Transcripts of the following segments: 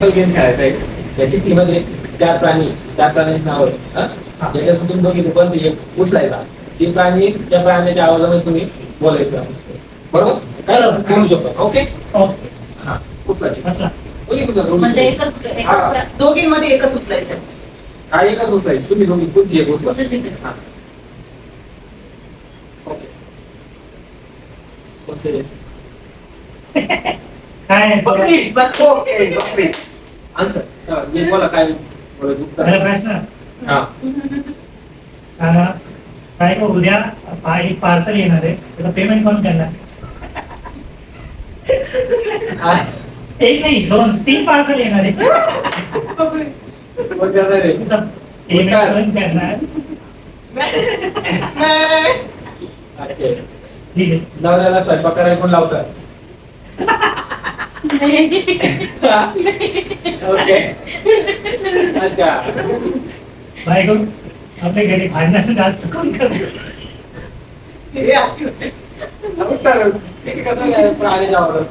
Game खेळायचा आहे. याची टीममध्ये चार प्राण्यांची नाव आहे. त्याच्यातून तुम्ही दोघी पण एक उचलायचा. जे प्राणी त्या प्राण्याच्या आवाजामध्ये तुम्ही बोलायचं. बरोबर काय बोलू शकतो. Okay okay. हा उचलायची. दोन्ही म्हणजे उचला. एकच दोघींमध्ये एकच उचलायचं. हा एकच उचलायची. तुम्ही दोघी कोणती एक उचला. हा ओके कोणते काय बकरी. ओके बकरी. आन्सर चला मी बोला काय बोलायचं उत्तर. प्रश्न हा काय गं, उद्या एक पार्सल येणार आहे, त्याला पेमेंट कोण करणार? एक नाही, 2-3 पार्सल येणार आहे. कोण करणार आहे? पेमेंट कोण करणार? ओके. ठीक आहे. नवऱ्याला स्वयंपाक करायला कोण लावतात? ओके अच्छा. बायको आपल्या घरी भांडण जास्त कोण करणार? उत्तर ठीक कसं काय प्राणी जावं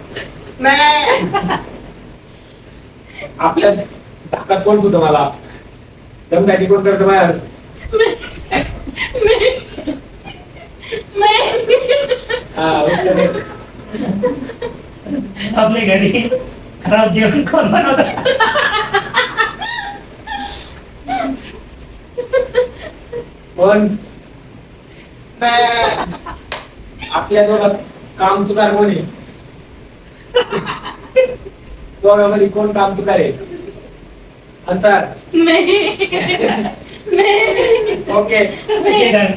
आपल्या धाकात कोण तू तुम्हाला दमदाटी कोण करतो बाहेर? हा उत्तर आहे. आपल्या घरी खराब जेवण कोण बनवतात? कोण आपल्या दोघात काम चुकार कोण आहे? दोघांमध्ये कोण काम चुकार आहे? आन्सर ओके ठीक आहे.